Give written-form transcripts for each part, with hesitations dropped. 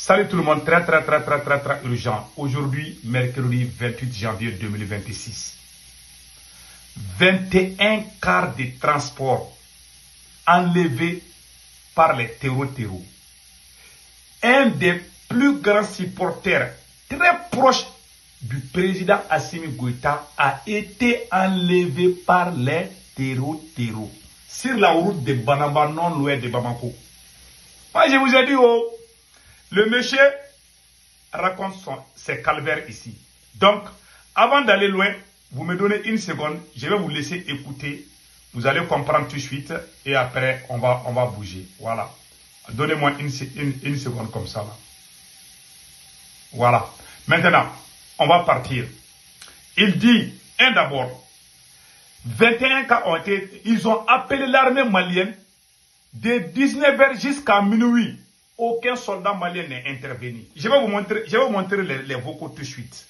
Salut tout le monde, très urgent. Aujourd'hui, mercredi 28 janvier 2026. 21 cars de transport enlevés par les terreaux. Un des plus grands supporters très proches du président Assimi Goïta a été enlevé par les terreaux sur la route de Banamba, non loin de Bamako. Moi, je vous ai dit, le monsieur raconte ses calvaires ici. Donc, avant d'aller loin, vous me donnez une seconde, je vais vous laisser écouter. Vous allez comprendre tout de suite et après, on va bouger. Voilà. Donnez-moi une seconde comme ça. Là. Voilà. Maintenant, on va partir. Il dit, d'abord, 21 cas ont été, ils ont appelé l'armée malienne de 19h jusqu'à minuit. Aucun soldat malien n'est intervenu. Je vais vous montrer les vocaux tout de suite.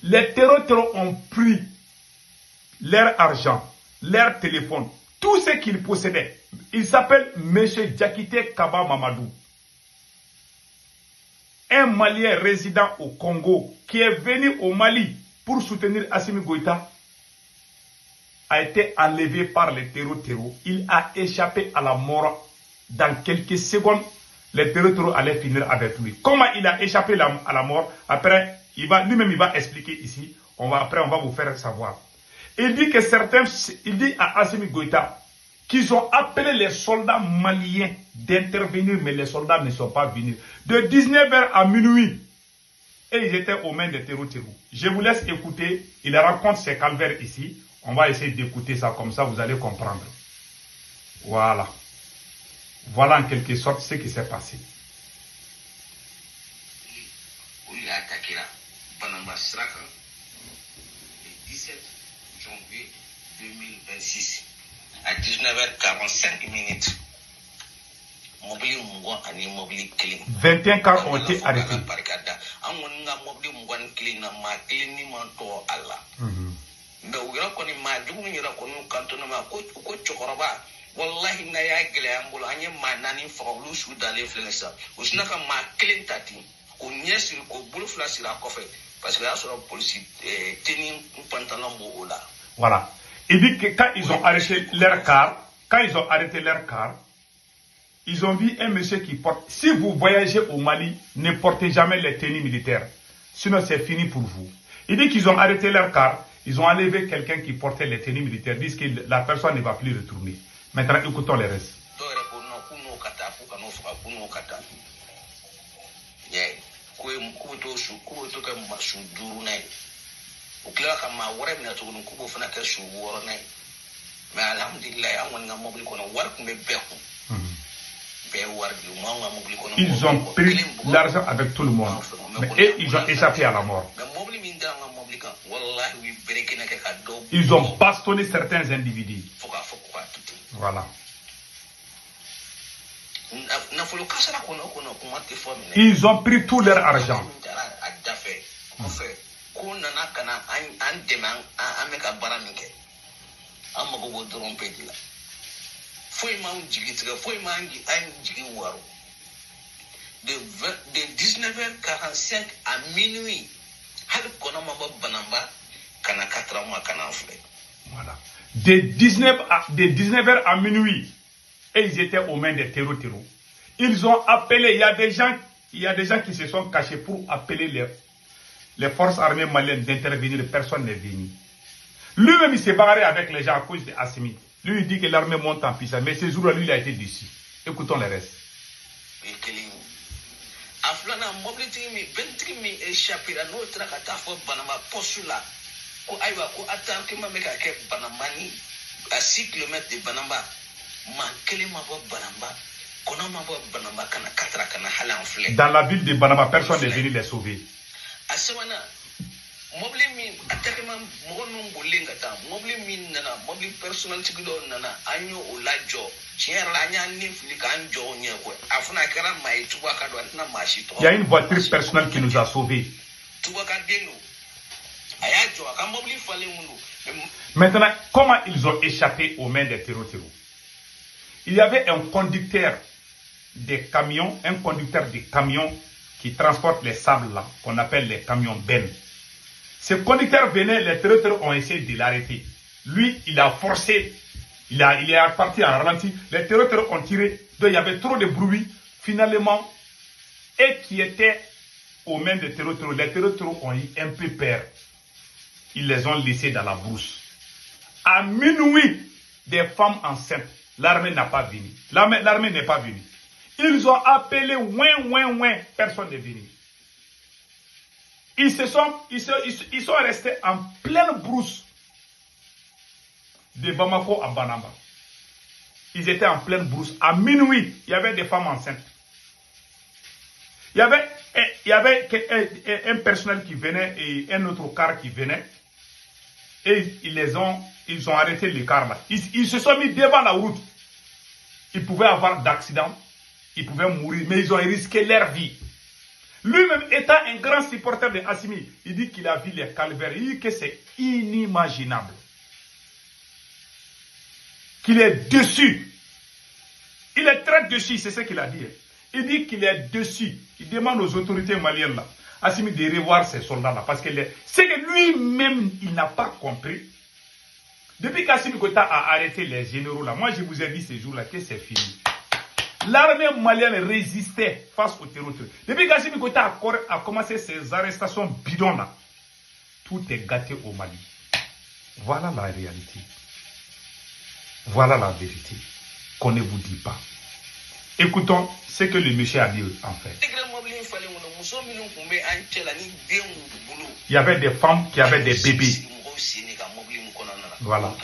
Les terroristes ont pris leur argent, leur téléphone, tout ce qu'ils possédaient. Il s'appelle M. Diakité Kaba Mamadou. Un Malien résident au Congo qui est venu au Mali pour soutenir Assimi Goïta a été enlevé par les terroristes. Il a échappé à la mort dans quelques secondes. Les terroristes allaient finir avec lui. Comment il a échappé à la mort? Après, lui-même il va expliquer ici. Après, on va vous faire savoir. Il dit que il dit à Assimi Goïta qu'ils ont appelé les soldats maliens d'intervenir, mais les soldats ne sont pas venus. De 19h à minuit, et ils étaient aux mains des terroristes. Je vous laisse écouter. Il raconte ses calvaires ici. On va essayer d'écouter ça, comme ça vous allez comprendre. Voilà. Voilà en quelque sorte ce qui s'est passé. Il a attaqué là, Banamba Straka, le 17 janvier 2026, à 19h45 minutes. 21 cars ont été arrêtés. Wallahi na ya gele ambulo anye manani fawlu su dale flensa usna ka ma klentati ko nyesir ko bulu flasi la kofe parce que la sur la police teni un pantalon bo là. Voilà. Il dit que quand ils ont arrêté leur car, ils ont vu un monsieur qui porte. Si vous voyagez au Mali, ne portez jamais les tenues militaires. Sinon c'est fini pour vous. Il dit qu'ils ont arrêté leur car, ils ont enlevé quelqu'un qui portait les tenues militaires, ils disent que la personne ne va plus retourner. Maintenant, écoutons les restes. Ils ont pris l'argent avec tout le monde. Et ils ont échappé à la mort. Ils ont bastonné certains individus. Voilà. Ils ont pris tout leur argent. De 19h45 à minuit, voilà. De 19h à minuit, et ils étaient aux mains des terreaux. Ils ont appelé, il y a des gens qui se sont cachés pour appeler les forces armées maliennes d'intervenir, personne n'est venu. Lui-même, il s'est barré avec les gens à cause d'Assimi. Lui, il dit que l'armée monte en puissance, mais ce jour-là, lui, il a été déçu. Écoutons les restes. Aflana mobilité mi bentri mi échappé à notre catastrophe Banama postula ko aywa ko attaque ma meka ke Banamani à 6 km de Banamba ma kelima bo Banamba kono ma bo Banamba kana katra kana hala enflé. Dans la ville de Banamba, personne n'est venu les sauver. Asemana mobile mi attaque ma mogono bolinga ta mobile mi nana mobile personnel tigido nana anyo olajo. Il y a une voiture personnelle qui nous a sauvés. Maintenant, comment ils ont échappé aux mains des terroristes? Il y avait un conducteur des camions, un conducteur de camions qui transporte les sables là, qu'on appelle les camions Ben. Ce conducteur venait, les terreurs ont essayé de l'arrêter. Lui, il a forcé, il est parti en ralenti. Les terreurs ont tiré, donc il y avait trop de bruit. Finalement, et qui étaient aux mains des terreurs, les terreurs ont eu un peu peur. Ils les ont laissés dans la brousse. À minuit, des femmes enceintes, l'armée n'a pas venu. L'armée n'est pas venue. Ils ont appelé, personne n'est venu. Ils sont restés en pleine brousse de Bamako à Banamba. Ils étaient en pleine brousse. À minuit, il y avait des femmes enceintes. Il y avait un personnel qui venait et un autre car qui venait. Et ils ont arrêté le car là. Ils se sont mis devant la route. Ils pouvaient avoir d'accident. Ils pouvaient mourir, mais ils ont risqué leur vie. Lui-même étant un grand supporter de Assimi, il dit qu'il a vu les calvaires. Il dit que c'est inimaginable. Qu'il est déçu. Il est très déçu, c'est ce qu'il a dit. Il dit qu'il est déçu. Il demande aux autorités maliennes là, Assimi de revoir ces soldats-là. Parce que c'est que lui-même, il n'a pas compris. Depuis qu'Assimi Goïta a arrêté les généraux là, moi je vous ai dit ces jours-là que c'est fini. L'armée malienne résistait face au terroristes. Depuis qu'Assimi Goïta a commencé ses arrestations bidons là, tout est gâté au Mali. Voilà la réalité. Voilà la vérité qu'on ne vous dit pas. Écoutons ce que le monsieur a dit en fait. Il y avait des femmes qui avaient des bébés. Voilà.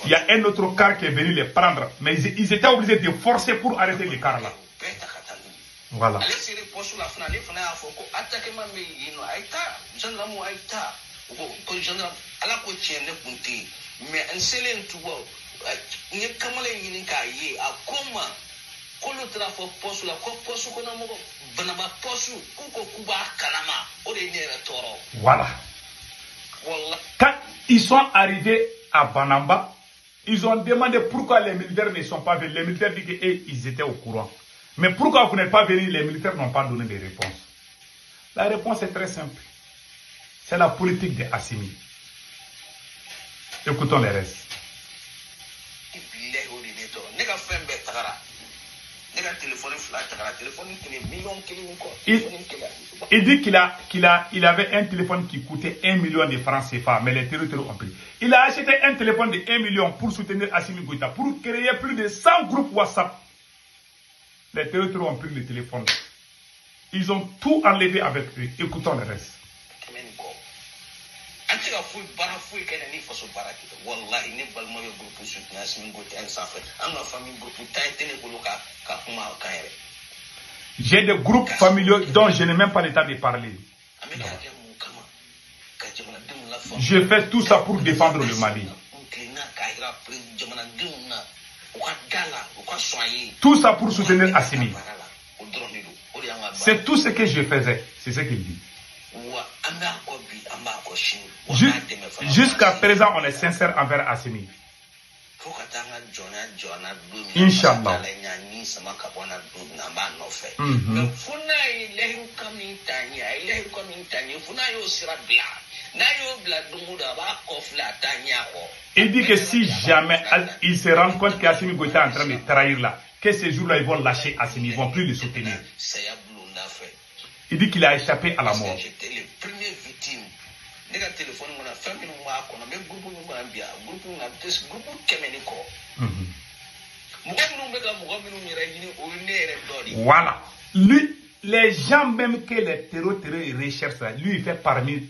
Il y a un autre car qui est venu les prendre, mais ils étaient obligés de forcer pour arrêter les cars là. Voilà. Voilà. Quand ils sont arrivés à Banamba, ils ont demandé pourquoi les militaires ne sont pas venus. Les militaires disent qu'ils étaient au courant. Mais pourquoi vous n'êtes pas venus? Les militaires n'ont pas donné de réponse. La réponse est très simple. C'est la politique de Assimi. Écoutons les restes. Il dit qu'il avait un téléphone qui coûtait 1 million de francs CFA, mais les terroristes ont pris. Il a acheté un téléphone de 1 million pour soutenir Assimi Goïta, pour créer plus de 100 groupes WhatsApp. Les terroristes ont pris le téléphone. Ils ont tout enlevé avec eux. Écoutons le reste. J'ai des groupes familiaux dont je n'ai même pas l'état de parler. Je fais tout ça pour défendre le Mali. Tout ça pour soutenir Assimi. C'est tout ce que je faisais. C'est ce qu'il dit. Jusqu'à présent, on est sincère envers Assimi. Inch'Allah. Il dit que si jamais il se rend compte qu'Assimi Goïta est en train de trahir là, que ces jours-là, ils vont lâcher Assimi, ils ne vont plus le soutenir. Il dit qu'il a échappé à la mort. J'étais le premier victime. Voilà. Lui, les gens même que les terroristes recherchent, lui,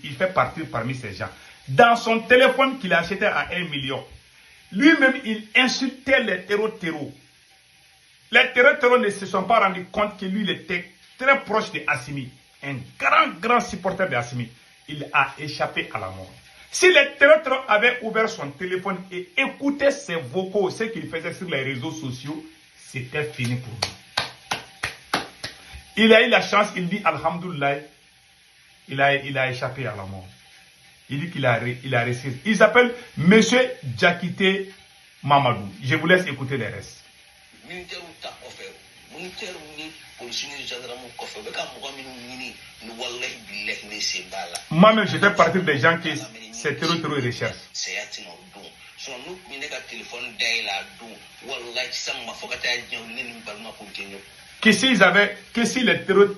il fait partie parmi ces gens. Dans son téléphone qu'il a acheté à 1 million, lui-même, il insultait les terroristes. Les terroristes ne se sont pas rendus compte que lui, il était très proche de Assimi. Un grand supporter de Assimi. Il a échappé à la mort. Si les terroristes avaient ouvert son téléphone et écouté ses vocaux, ce qu'il faisait sur les réseaux sociaux, c'était fini pour lui. Il a eu la chance, il dit Alhamdoulilah, il a échappé à la mort. Il dit qu'il a réussi. Il s'appelle M. Diakité Mamadou. Je vous laisse écouter les restes. militaire ou ta offert. Militaire ni police ni gendarme kofe be ka mo mi ni wallahi billahi ne se bala. Moi-même, je fais partie des gens qui c'est trop recherche. C'est atino do. So nous mi ne ka téléphone day la do. Wallahi sam ma fokata jëw ne ni balma ko jëñu. Que si les terreaux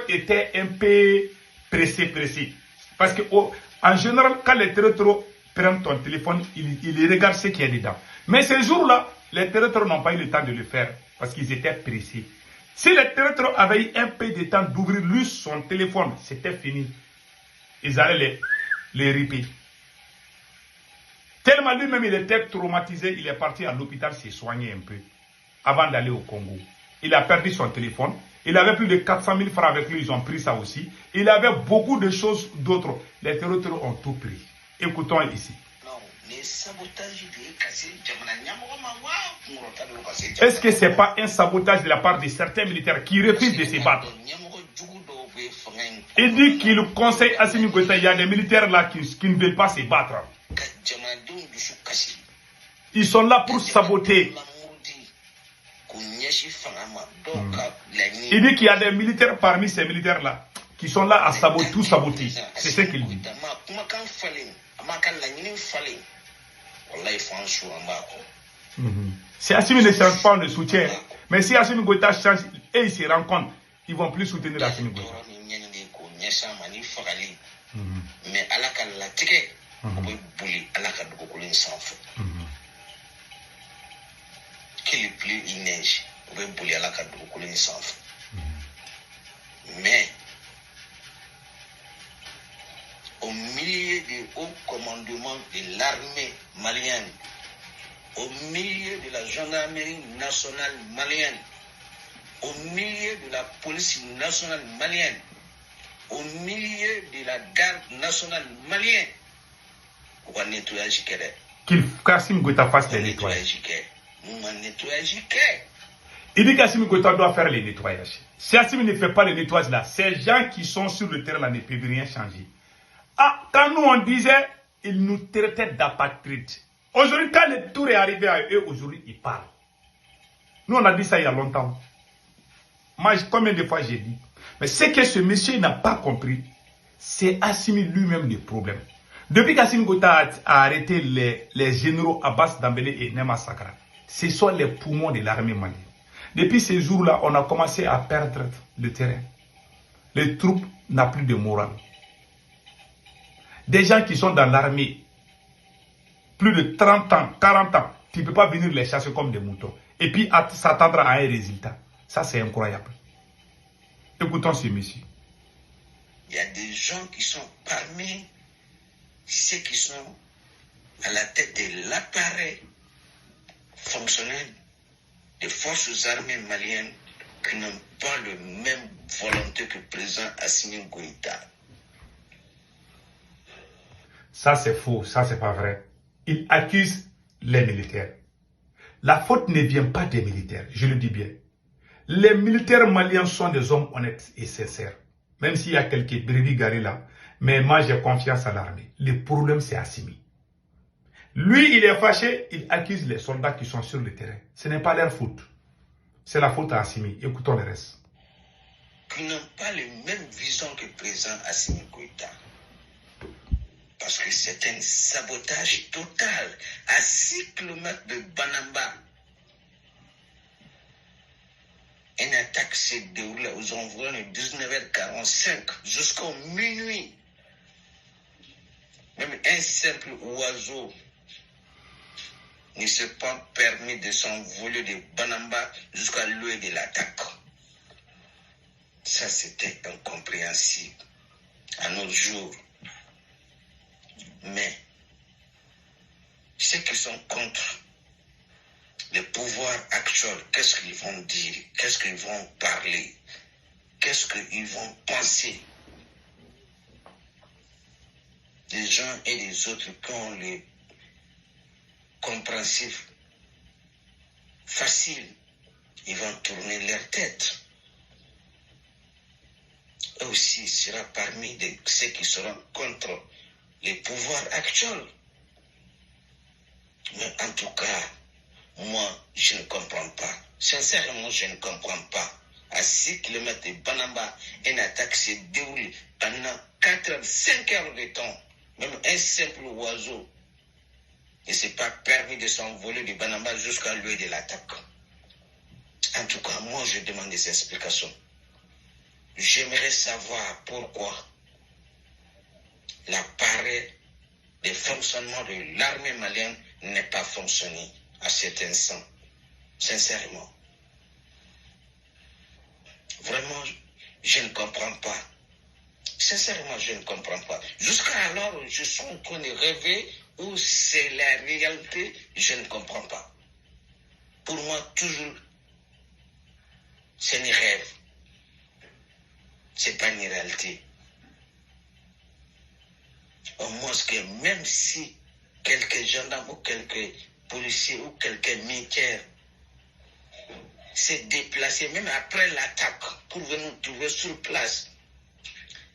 étaient un peu pressés. Parce que en général, quand les terreaux prennent ton téléphone, ils regardent ce qu'il y a dedans. Mais ces jours-là, les terreaux n'ont pas eu le temps de le faire parce qu'ils étaient pressés. Si les terreaux avaient eu un peu de temps d'ouvrir lui son téléphone, c'était fini. Ils allaient les riper. Tellement lui-même il était traumatisé, il est parti à l'hôpital se soigner un peu avant d'aller au Congo. Il a perdu son téléphone. Il avait plus de 400 000 francs avec lui, ils ont pris ça aussi. Il avait beaucoup de choses d'autres. Les terroristes ont tout pris. Écoutons ici. Est-ce que ce n'est pas un sabotage de la part de certains militaires qui refusent de se battre? Il dit qu'il conseille à Assimi Goïta, il y a des militaires là qui ne veulent pas se battre. Ils sont là pour saboter. Il dit qu'il y a des militaires parmi ces militaires-là qui sont là à saboter, tout saboter. C'est ce qu'il dit. Si Assimi ne change pas, on le soutient. Mais si Assimi Goïta change et il se rend compte, ils ne vont plus soutenir Assimi Goïta. Mais qu'il pleut, il neige. Mais au milieu du haut commandement de l'armée malienne, au milieu de la gendarmerie nationale malienne, au milieu de la police nationale malienne, au milieu de la garde nationale malienne, on va nettoyer. Qu'il Assimi Goïta fasse les nettoyages. Il dit qu'Assimi Goïta doit faire les nettoyages. Si Assimi ne fait pas les nettoyages là, ces gens qui sont sur le terrain là ne peuvent rien changer. Ah, quand nous on disait, ils nous traitaient d'apatrides. Aujourd'hui, quand le tour est arrivé à eux, aujourd'hui, ils parlent. Nous, on a dit ça il y a longtemps. Moi, combien de fois j'ai dit? Mais ce que ce monsieur n'a pas compris, c'est Assimi lui-même le problème. Depuis qu'Assimi Goïta a arrêté les généraux Abbas Dambélé et Nema Sakra, ce sont les poumons de l'armée malienne. Depuis ces jours-là, on a commencé à perdre le terrain. Les troupes n'ont plus de morale. Des gens qui sont dans l'armée, plus de 30 ans, 40 ans, tu ne peux pas venir les chasser comme des moutons. Et puis s'attendre à un résultat. Ça, c'est incroyable. Écoutons ce monsieur. Il y a des gens qui sont parmi ceux qui sont à la tête de l'appareil fonctionnel des forces armées maliennes qui n'ont pas le même volonté que le président Assimi Goïta. Ça c'est faux, ça c'est pas vrai. Il accuse les militaires. La faute ne vient pas des militaires, je le dis bien. Les militaires maliens sont des hommes honnêtes et sincères. Même s'il y a quelques brebis garés là. Mais moi j'ai confiance à l'armée. Le problème c'est Assimi. Lui, il est fâché, il accuse les soldats qui sont sur le terrain. Ce n'est pas leur faute. C'est la faute à Assimi. Écoutons le reste. Qui n'ont pas la même vision que le président Assimi Goïta. Parce que c'est un sabotage total. À 6 km de Banamba, une attaque s'est déroulée aux environs de 19h45 jusqu'au minuit. Même un simple oiseau ne s'est pas permis de s'envoler de Banamba jusqu'à l'ouest de l'attaque. Ça, c'était incompréhensible à nos jours. Mais ceux qui sont contre le pouvoir actuel, qu'est-ce qu'ils vont dire? Qu'est-ce qu'ils vont parler? Qu'est-ce qu'ils vont penser? Les gens et les autres qui ont le compréhensif facile, ils vont tourner leur tête. Eux aussi sera parmi ceux qui seront contre le pouvoir actuel. Mais en tout cas, moi, je ne comprends pas. Sincèrement, je ne comprends pas. À 6 km de Banamba, une attaque s'est déroulée pendant 4 heures, 5 heures de temps. Même un simple oiseau ne s'est pas permis de s'envoler de Banamba jusqu'à lieu de l'attaque. En tout cas, moi, je demande des explications. J'aimerais savoir pourquoi l'appareil de fonctionnement de l'armée malienne n'est pas fonctionné à cet instant. Sincèrement. Vraiment, je ne comprends pas. Sincèrement, je ne comprends pas. Jusqu'à alors, je suis en train de rêver ou c'est la réalité, je ne comprends pas. Pour moi, toujours, c'est un rêve. C'est pas une réalité. Au moins que même si quelques gendarmes ou quelques policiers ou quelques militaires s'est déplacé, même après l'attaque, pour venir nous trouver sur place,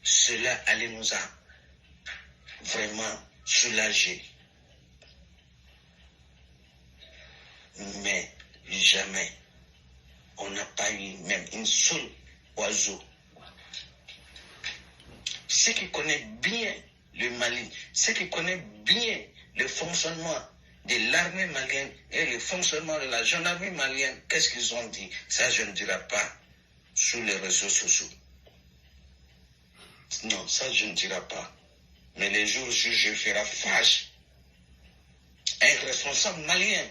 cela allait nous a vraiment soulagés. Mais jamais, on n'a pas eu même une seule oiseau. Ceux qui connaissent bien le Mali, ceux qui connaissent bien le fonctionnement de l'armée malienne et le fonctionnement de la gendarmerie malienne, qu'est-ce qu'ils ont dit? Ça, je ne dirai pas sur les réseaux sociaux. Non, ça, je ne dirai pas. Mais les jours où je ferai face à un responsable malien,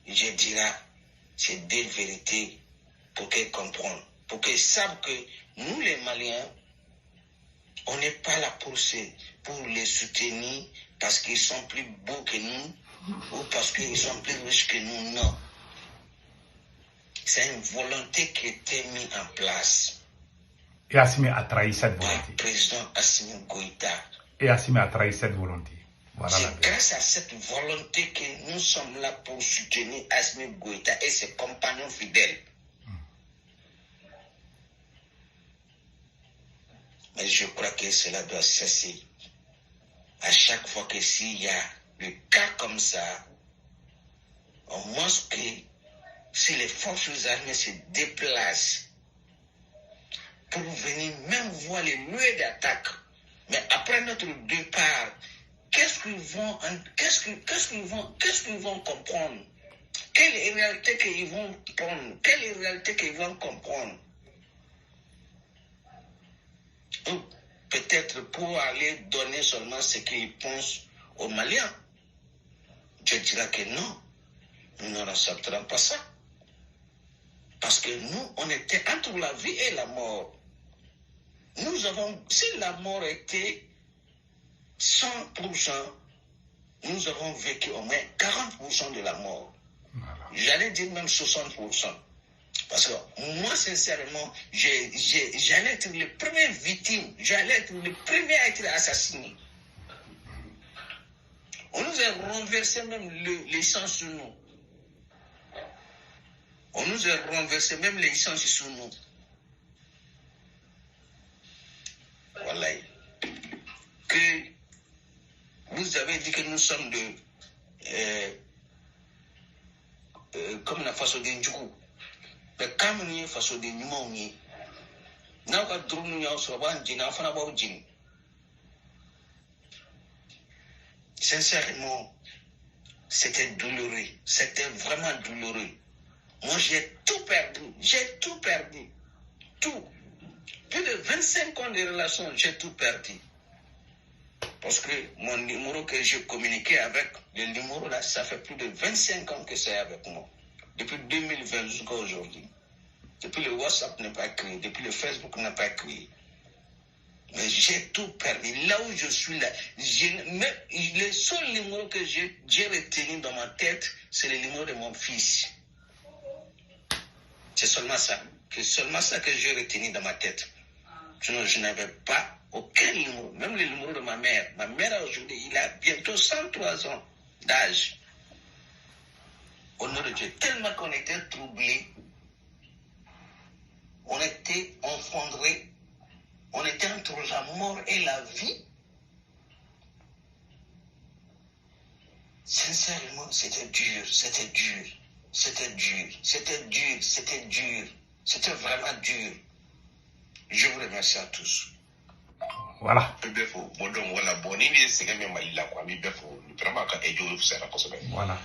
je dirai ces deux vérités pour qu'ils comprennent, pour qu'ils savent que nous, les Maliens, on n'est pas là pour les soutenir parce qu'ils sont plus beaux que nous ou parce qu'ils sont plus riches que nous. Non. C'est une volonté qui a été mise en place. Et Assimi a trahi cette Par volonté. le président Assimi Goïta. Et Assimi a trahi cette volonté. Voilà la C'est vérité. grâce à cette volonté que nous sommes là pour soutenir Assimi Goïta et ses compagnons fidèles. Mais je crois que cela doit cesser. À chaque fois que s'il y a des cas comme ça, au moins que si les forces armées se déplacent pour venir même voir les lieux d'attaque, mais après notre départ, qu'est-ce qu'ils vont comprendre? Quelle réalité qu'ils vont prendre? Quelle réalité qu'ils vont comprendre? Ou peut-être pour aller donner seulement ce qu'ils pensent aux Maliens. Je dirais que non, nous ne accepterons pas ça. Parce que nous, on était entre la vie et la mort. Si la mort était 100%, nous avons vécu au moins 40% de la mort. Voilà. J'allais dire même 60%. Parce que moi, sincèrement, j'allais être le premier victime, j'allais être le premier à être assassiné. On nous a renversé même l'essence sur nous. On nous a renversé même l'essence sur nous. Voilà. Que vous avez dit que nous sommes comme la façon de Ndjoukou. Mais quand nous sommes façon de Ndjoukou, nous avons sincèrement, c'était douloureux. C'était vraiment douloureux. Moi, j'ai tout perdu. J'ai tout perdu. Tout. Plus de 25 ans de relation, j'ai tout perdu. Parce que mon numéro que je communiquais avec, le numéro là, ça fait plus de 25 ans que c'est avec moi. Depuis 2020 jusqu'à aujourd'hui. Depuis le WhatsApp n'est pas créé, depuis le Facebook n'est pas créé. Mais j'ai tout perdu. Là où je suis là, le seul numéro que j'ai retenu dans ma tête, c'est le numéro de mon fils. C'est seulement ça. C'est seulement ça que j'ai retenu dans ma tête. Sinon, je n'avais pas aucun numéro. Même le numéro de ma mère. Ma mère aujourd'hui, il a bientôt 103 ans d'âge. Au nom de Dieu, tellement qu'on était troublés, on était effondrés, on était entre la mort et la vie. Sincèrement, c'était dur, c'était dur, c'était dur, c'était dur, c'était dur, c'était vraiment dur. Je vous remercie à tous. Voilà. Voilà.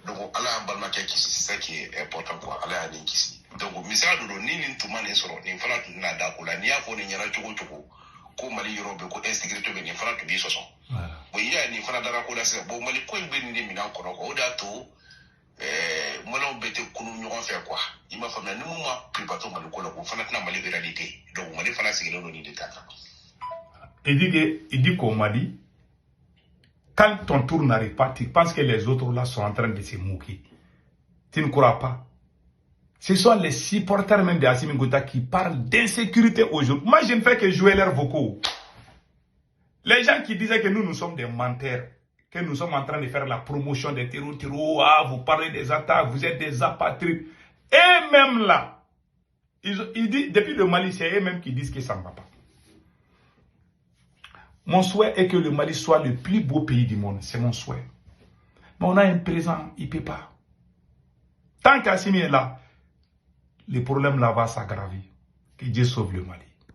Donc, Allah balmake kisi, c'est ça qui est important quoi. Allah a kisi. Donc, misala do ni tuma ni soro ni fana tu na da ko la ni afo ni nyara chogo chogo ko mali yorobe ko insécurité be ni fana tu bi soso. Voilà. Bo ya ni fana dara ko la se bo mali ko be ni mi na ko ko da to mala bete kunu ñogon fait quoi. Il m'a fait ni mo ma privato mali ko la ko fana na mali réalité. Donc mali fana sigelo no ni de tata. Il dit qu'au Mali, quand ton tour n'arrive pas, tu penses que les autres là sont en train de se moquer. Tu ne crois pas? Ce sont les supporters même d'Assimi Goïta qui parlent d'insécurité aujourd'hui. Moi, je ne fais que jouer leurs vocaux. Les gens qui disaient que nous sommes des menteurs, que nous sommes en train de faire la promotion des terreaux, ah, vous parlez des attaques, vous êtes des apatrides. Et même là, ils disent, depuis le Mali, c'est eux-mêmes qui disent que ça ne va pas. Mon souhait est que le Mali soit le plus beau pays du monde. C'est mon souhait. Mais on a un président, il ne peut pas. Tant qu'Assimi est là, le problème là va s'aggraver. Que Dieu sauve le Mali.